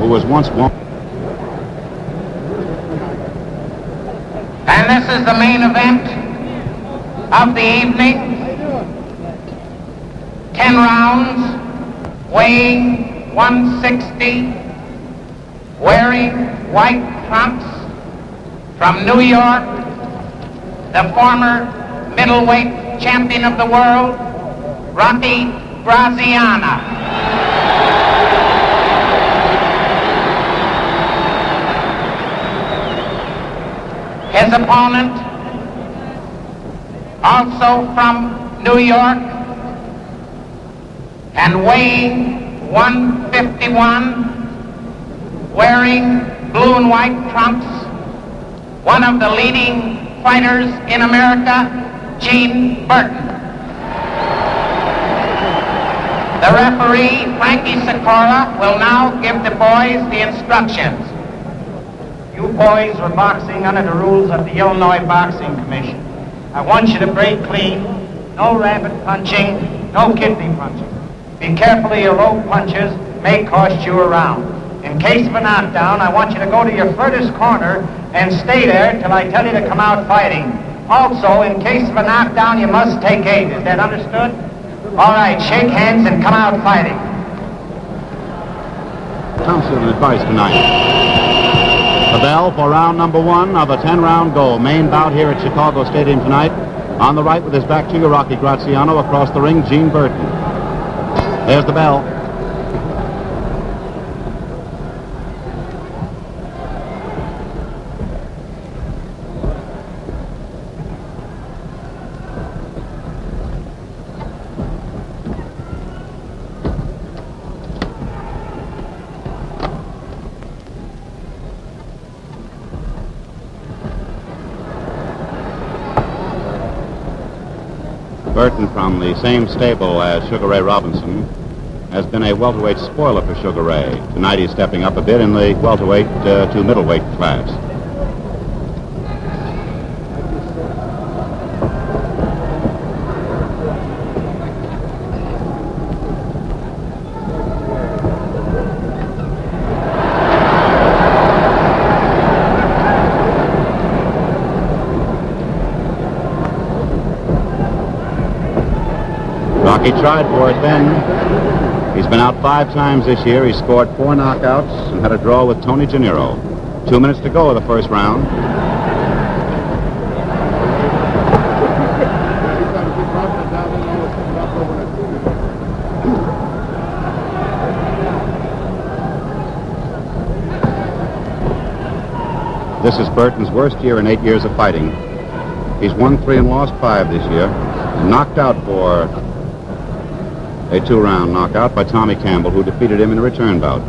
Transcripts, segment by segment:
who was once one. And this is the main event of the evening. 10 rounds, weighing 160, wearing white trunks, from New York, the former middleweight champion of the world, Graziano. His opponent, also from New York, and weighing 151, wearing blue and white trunks, one of the leading fighters in America, Burton. The referee, Frankie Sikora, will now give the boys the instructions. You boys were boxing under the rules of the Illinois Boxing Commission. I want you to break clean, no rabbit punching, no kidney punching. Be careful of your low punches, may cost you a round. In case of a knockdown, I want you to go to your furthest corner and stay there till I tell you to come out fighting. Also, in case of a knockdown, you must take aim. Is that understood? All right, shake hands and come out fighting. Counsel and advice tonight. The bell for round number 1 of a 10-round go. Main bout here at Chicago Stadium tonight. On the right with his back to you, Rocky Graziano. Across the ring, Burton. There's the bell. Burton, from the same stable as Sugar Ray Robinson, has been a welterweight spoiler for Sugar Ray. Tonight he's stepping up a bit in the welterweight to middleweight class. Rocky tried for it then. He's been out 5 times this year. He scored 4 knockouts and had a draw with Tony Gennaro. 2 minutes to go of the first round. This is Burton's worst year in 8 years of fighting. He's won 3 and lost 5 this year. Knocked out for a 2-round knockout by Tommy Campbell, who defeated him in a return bout.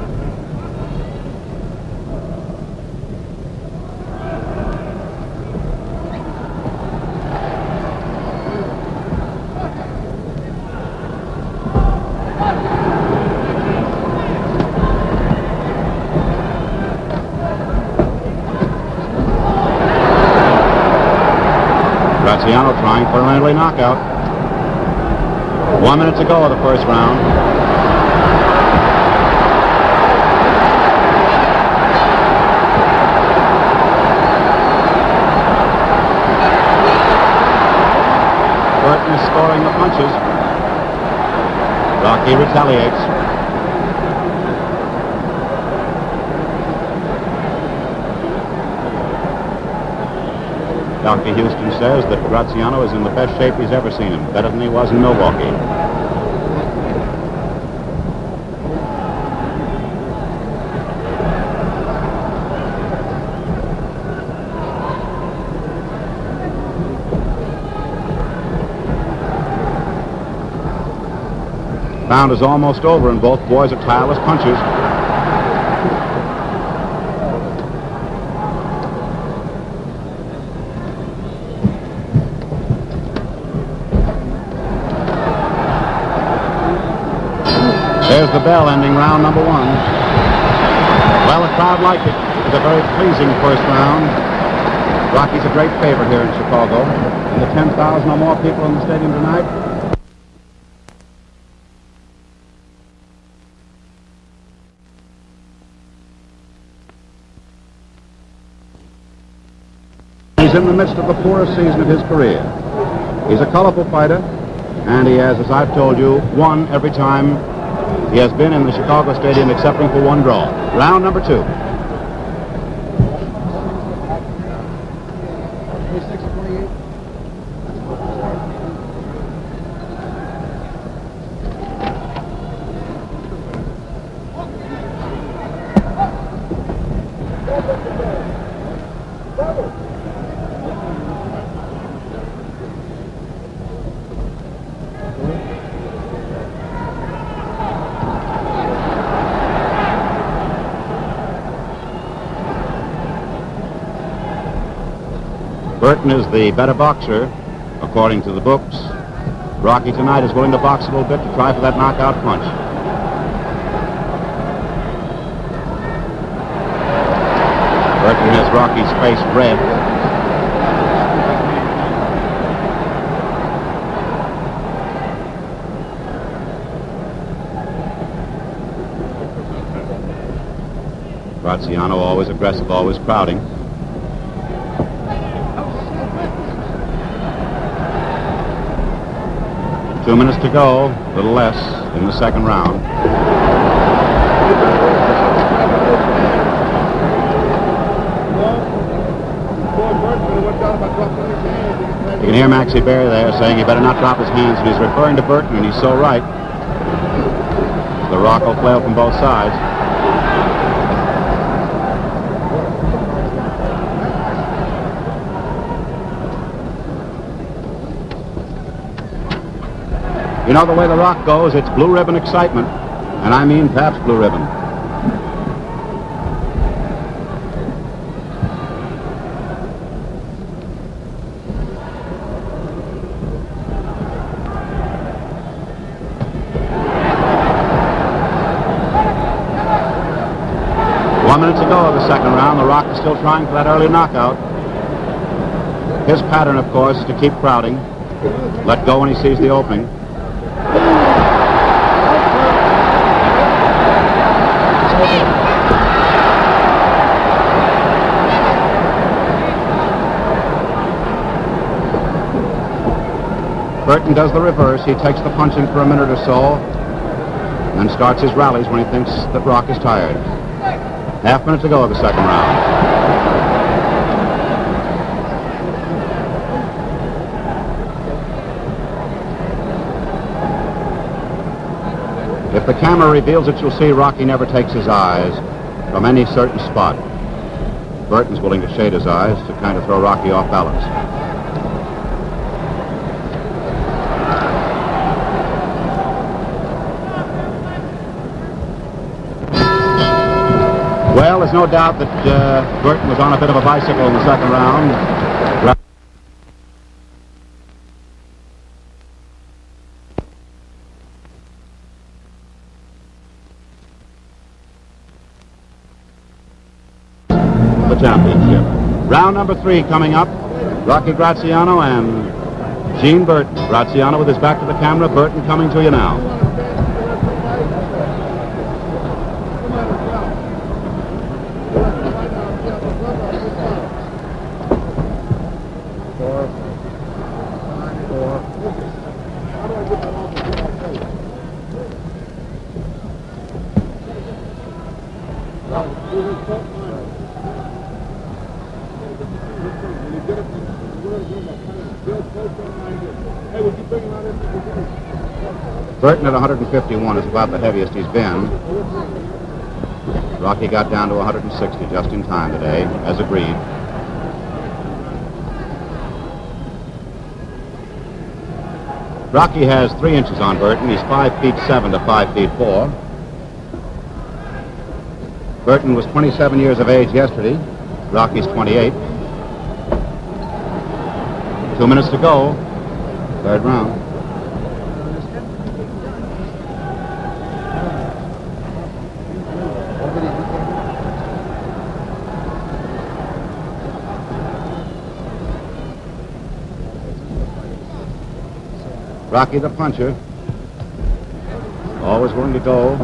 Graziano trying for an early knockout. 1 minute to go of the first round. Burton is scoring the punches. Rocky retaliates. Dr. Houston says that Graziano is in the best shape he's ever seen him, better than he was in Milwaukee. Round is almost over and both boys are tireless punchers. There's the bell ending round number 1. Well, the crowd liked it. It was a very pleasing first round. Rocky's a great favorite here in Chicago. And the 10,000 or more people in the stadium tonight, He's in the midst of the poorest season of his career. He's a colorful fighter, and he has, as I've told you, won every time he has been in the Chicago Stadium excepting for one draw. Round number 2. Burton is the better boxer, according to the books. Rocky tonight is willing to box a little bit to try for that knockout punch. Burton has Rocky's face red. Graziano always aggressive, always crowding. Two minutes to go, a little less in the second round. You can hear Maxie Berry there saying he better not drop his hands, and he's referring to Burton, and he's so right. The rock will flail from both sides. You know the way the rock goes, it's blue ribbon excitement, and I mean Pabst Blue Ribbon. One minute to go of the second round. The Rock is still trying for that early knockout. His pattern, of course, is to keep crowding, let go when he sees the opening. Burton does the reverse. He takes the punching for a minute or so, and then starts his rallies when he thinks that Rock is tired. Half minute to go of the second round. If the camera reveals it, you'll see Rocky never takes his eyes from any certain spot. Burton's willing to shade his eyes to kind of throw Rocky off balance. Well, there's no doubt that Burton was on a bit of a bicycle in the second round. The championship. Round number 3 coming up. Rocky Graziano and Gene Burton. Graziano with his back to the camera. Burton coming to you now. Burton at 151 is about the heaviest he's been. Rocky got down to 160 just in time today, as agreed. Rocky has 3 inches on Burton. He's 5'7" to 5'4". Burton was 27 years of age yesterday. Rocky's 28. 2 minutes to go. Third round. Rocky the puncher, always willing to go.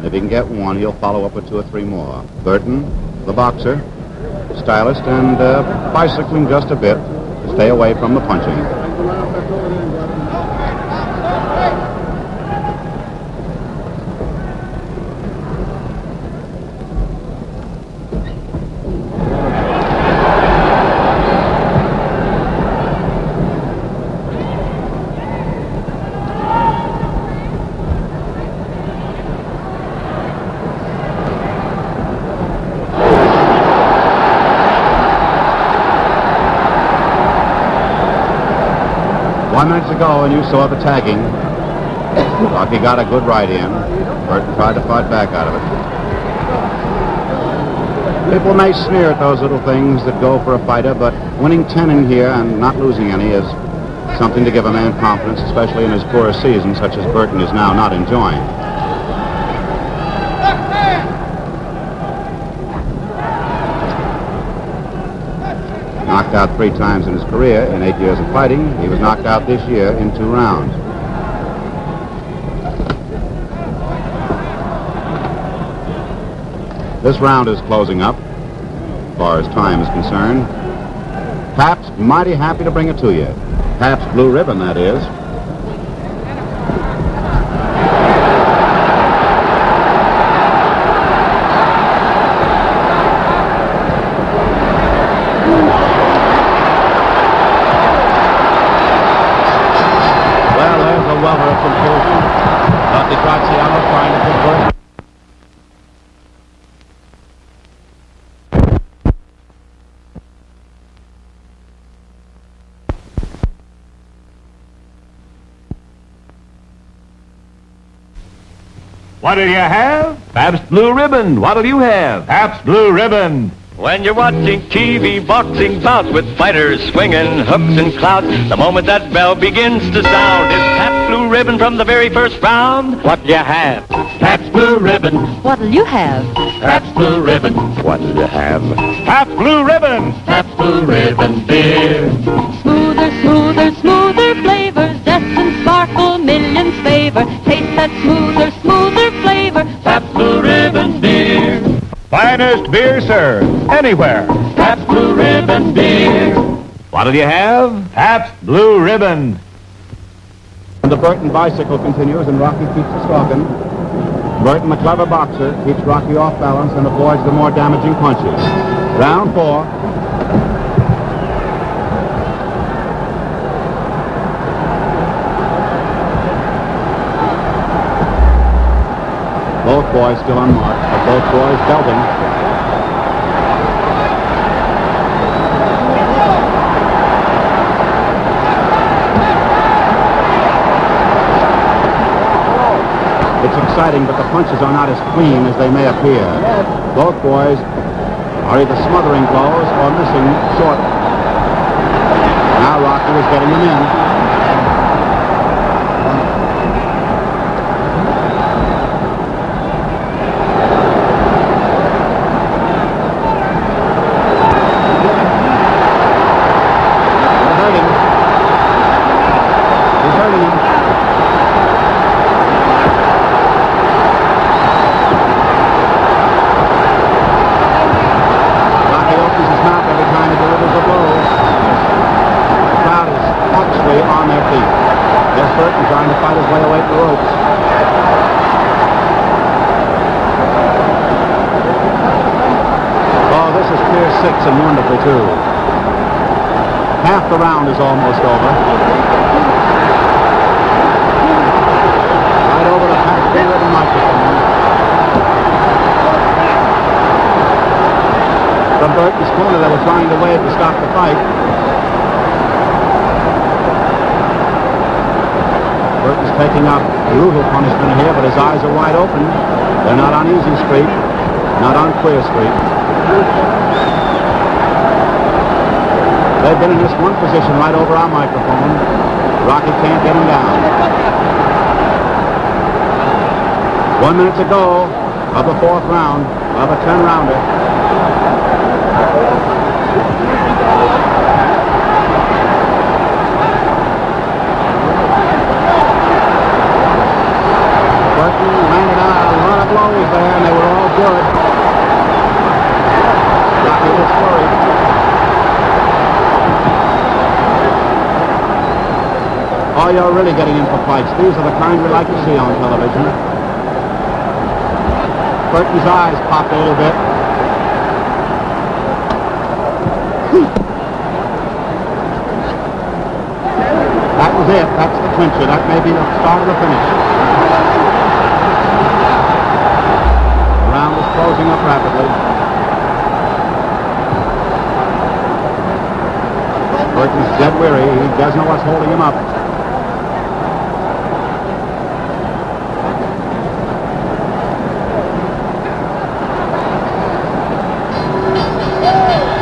If he can get one, he'll follow up with 2 or 3 more. Burton, the boxer, stylist and bicycling just a bit to stay away from the punching. Minutes ago, and you saw the tagging. Rocky got a good right in. Burton tried to fight back out of it. People may sneer at those little things that go for a fighter, but winning 10 in here and not losing any is something to give a man confidence, especially in his poorest season, such as Burton is now not enjoying. Knocked out 3 times in his career in 8 years of fighting. He was knocked out this year in 2 rounds. This round is closing up, as far as time is concerned. Pabst mighty happy to bring it to you. Pabst Blue Ribbon, that is. Graziano trying to put Burton. What'll you have? Pabst Blue Ribbon. What'll you have? Pabst Blue Ribbon. When you're watching TV boxing bouts with fighters swinging hooks and clouts, the moment that bell begins to sound, it's Pabst Blue Ribbon from the very first round. What'll you have? Pabst Blue Ribbon. What'll you have? Pabst Blue Ribbon. What'll you have? Pabst Blue Ribbon. Pabst Blue Ribbon beer. Smoother, smoother, smoother flavors, zest and sparkle, millions favor. Taste that smoother, smoother flavor. Pabst Blue Ribbon beer. Finest beer served anywhere. Pabst Blue Ribbon beer. What'll you have? Pabst Blue Ribbon. The Burton bicycle continues and Rocky keeps stalking. Burton, the clever boxer, keeps Rocky off balance and avoids the more damaging punches. Round 4. Both boys still unmarked, but both boys belting. It's exciting, but the punches are not as clean as they may appear. Both boys are either smothering blows or missing short. Now Rocky is getting them in. Burton trying to fight his way away from the ropes. Oh, this is clear 6 and wonderful, too. Half the round is almost over. Right over the Pabst Blue Ribbon microphone. From Burton's corner, they were trying to wave to stop the fight. Burton's taking out brutal punishment here, but his eyes are wide open. They're not on easy street, not on clear street. They've been in this one position right over our microphone. Rocky can't get him down. 1 minute to go of the 4th round of a 10-rounder. Burton landed out a lot of blows there, and they were all good. Rocky was worried. Now you're really getting in for fights. These are the kind we like to see on television. Burton's eyes popped a little bit. That was it. That's the clincher. That may be the start of the finish. The round is closing up rapidly. Burton's dead weary. He doesn't know what's holding him up.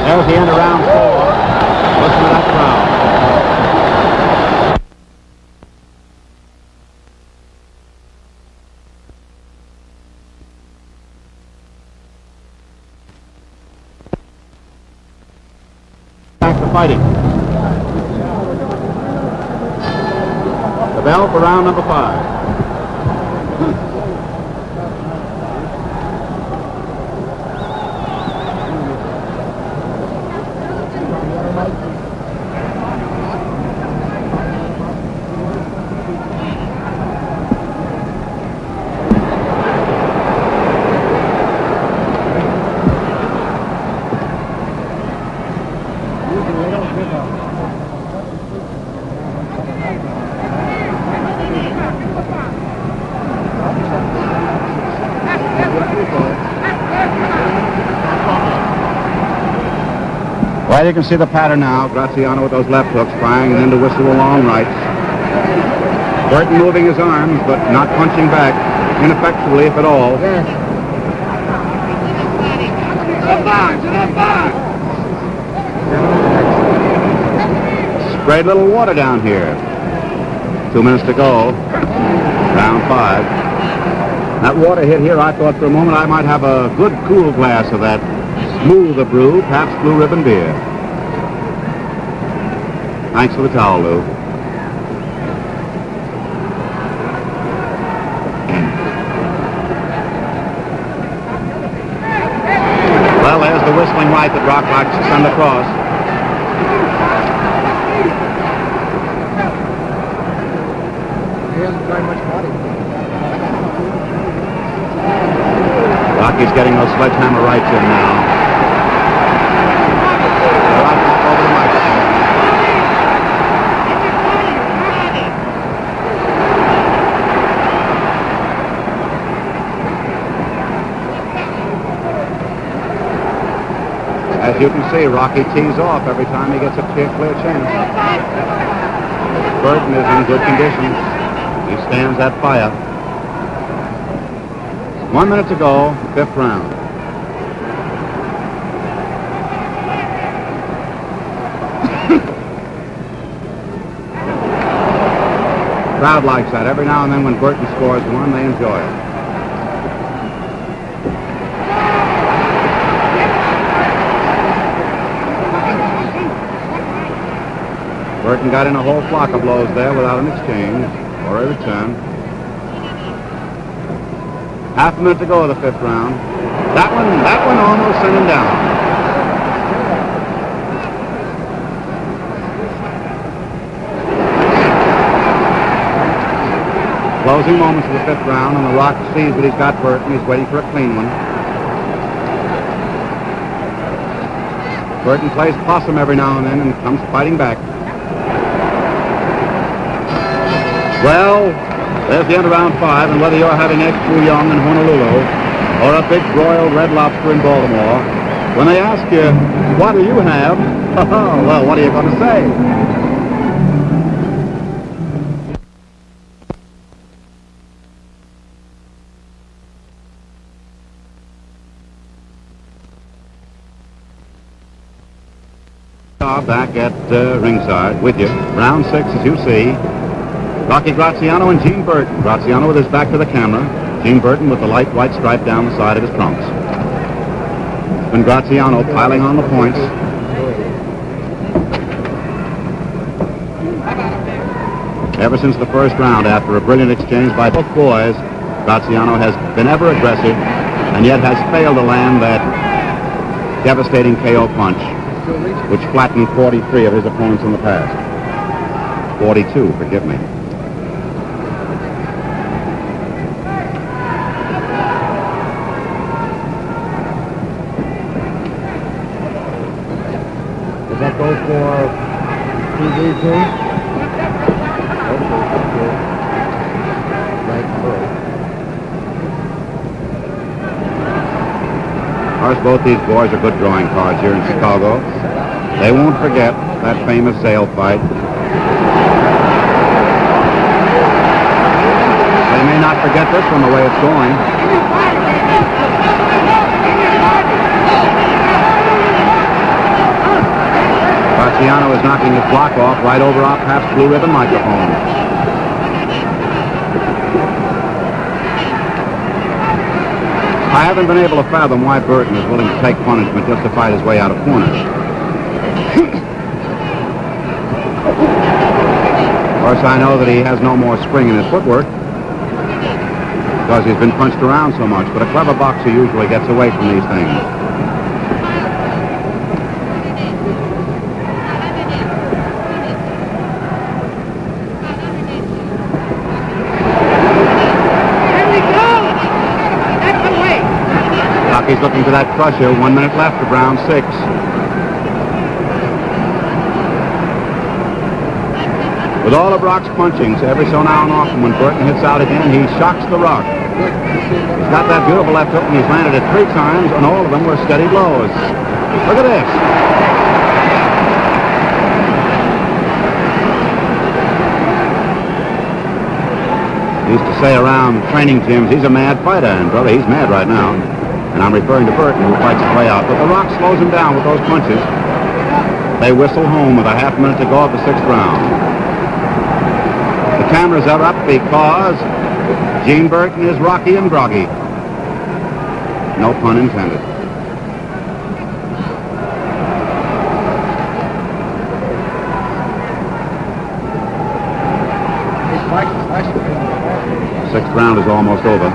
There's the end of round 4. Listen to that crowd. Back to fighting. The bell for round number 5. Well, you can see the pattern now. Graziano with those left hooks trying then to whistle the long rights. Burton moving his arms, but not punching back, ineffectually, if at all. Sprayed a little water down here. 2 minutes to go. Round 5. That water hit here, I thought for a moment I might have a good cool glass of that smoother brew, perhaps Blue Ribbon beer. Thanks for the towel, Lou. Well, there's the whistling right that Rock likes to send across. He hasn't tried much body. Rocky's getting those sledgehammer rights in now. Right back over the microphone. As you can see, Rocky tees off every time he gets a clear chance. Burton is in good condition. He stands that fire. 1 minute to go, 5th round. Crowd likes that. Every now and then when Burton scores one, they enjoy it. Burton got in a whole flock of blows there without an exchange or a return. Half a minute to go of the 5th round. That one almost sent him down. Closing moments of the 5th round, and the Rock sees that he's got Burton. He's waiting for a clean one. Burton plays possum every now and then and comes fighting back. Well, there's the end of round 5, and whether you're having egg foo young in Honolulu or a big broiled red lobster in Baltimore, when they ask you, what do you have? Well, what are you going to say? Back at ringside with you. Round 6, as you see. Rocky Graziano and Gene Burton. Graziano with his back to the camera. Gene Burton with the light white stripe down the side of his trunks. And Graziano piling on the points. Ever since the first round, after a brilliant exchange by both boys, Graziano has been ever aggressive and yet has failed to land that devastating KO punch, which flattened 43 of his opponents in the past. 42, forgive me. Of course, both these boys are good drawing cards here in Chicago. They won't forget that famous sale fight. They may not forget this one the way it's going. Graziano is knocking his block off right over off Pabst Blue Ribbon microphone. I haven't been able to fathom why Burton is willing to take punishment just to fight his way out of corners. Of course, I know that he has no more spring in his footwork because he's been punched around so much, but a clever boxer usually gets away from these things. Rocky's looking for that crusher. 1 minute left of round 6. With all of Rock's punchings, every so now and often when Burton hits out again, he shocks the Rock. He's got that beautiful left hook and he's landed it 3 times, and all of them were steady blows. Look at this. Used to say around training gyms, he's a mad fighter, and brother, he's mad right now. And I'm referring to Burton, who fights his way out. But the Rock slows him down with those punches. They whistle home with a half minute to go of the 6th round. The cameras are up because Gene Burton is rocky and groggy. No pun intended. The 6th round is almost over.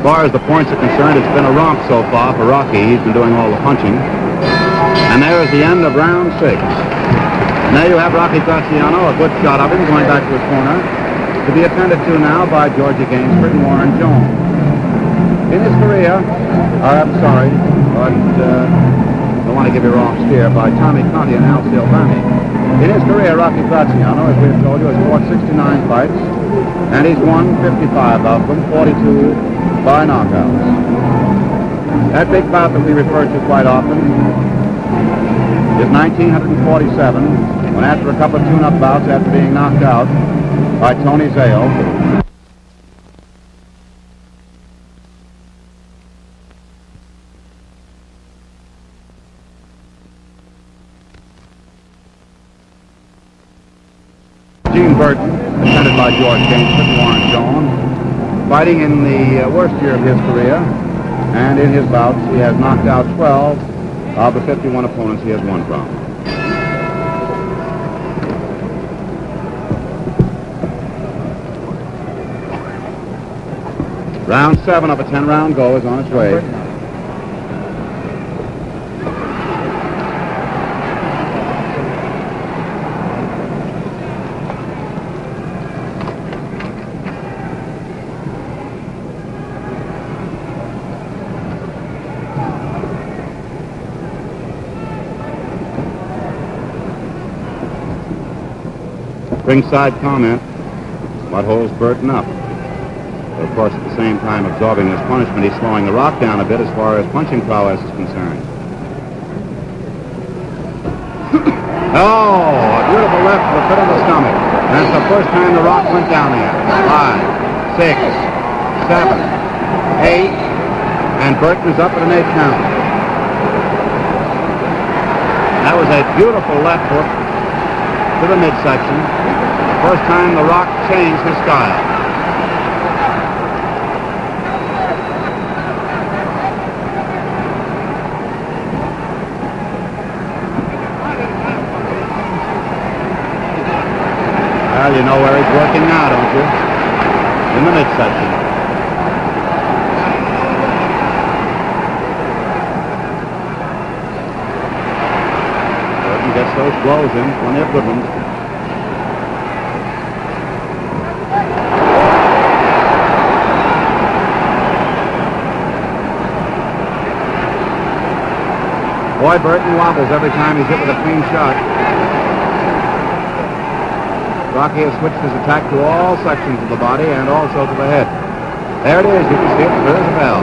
As far as the points are concerned, it's been a romp so far for Rocky. He's been doing all the punching. And there is the end of round 6. And there you have Rocky Graziano, a good shot of him going back to his corner, to be attended to now by Georgia Gainsford and Warren Jones. In his career, I'm sorry, but I don't want to give you a wrong steer, by Tommy Conti and Al Silvani. In his career, Rocky Graziano, as we've told you, has fought 69 fights, and he's won 55 of them, 42 by knockouts. That big bout that we refer to quite often is 1947, when after a couple of tune-up bouts after being knocked out by Tony Zale, Gene Burton, attended by George Gainsford and Warren Jones, fighting in the worst year of his career, and in his bouts he has knocked out 12 of the 51 opponents he has won from. Round 7 of a 10-round go is on its way. Ringside comment, what holds Burton up? But of course, at the same time absorbing this punishment, he's slowing the Rock down a bit as far as punching prowess is concerned. Oh, a beautiful left with a fit on the stomach. And it's the first time the Rock went down there. 5, 6, 7, 8, and Burton is up at an 8 count. That was a beautiful left hook to the midsection. First time the Rock changed his style. Well, you know where he's working now, don't you? In the midsection. Burton gets those blows in, plenty of good ones. Boy, Burton wobbles every time he's hit with a clean shot. Rocky has switched his attack to all sections of the body and also to the head. There it is. You can see it. There's a bell.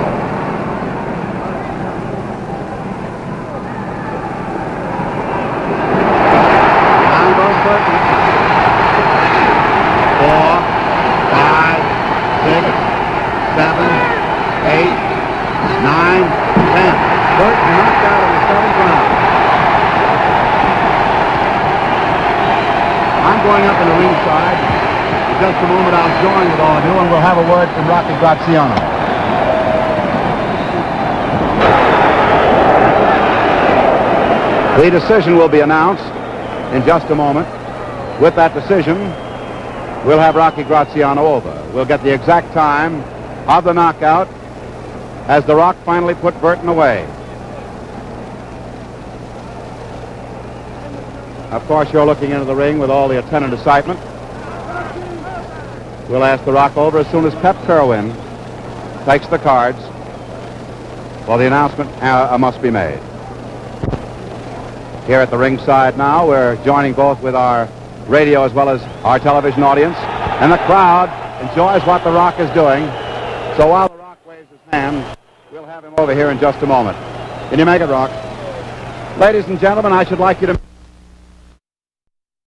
Down goes Burton. 4, 5, 6, 7, 8, 9, 10. Burton knocked out in the 7th round. I'm going up in the ringside. In just a moment, I'll join with all of you, and we'll have a word from Rocky Graziano. The decision will be announced in just a moment. With that decision, we'll have Rocky Graziano over. We'll get the exact time of the knockout as The Rock finally put Burton away. Of course, you're looking into the ring with all the attendant excitement. We'll ask The Rock over as soon as Pep Kerwin takes the cards. Well, the announcement must be made. Here at the ringside now, we're joining both with our radio as well as our television audience. And the crowd enjoys what The Rock is doing. So while The Rock waves his hand, we'll have him over here in just a moment. Can you make it, Rock? Ladies and gentlemen, I should like you to...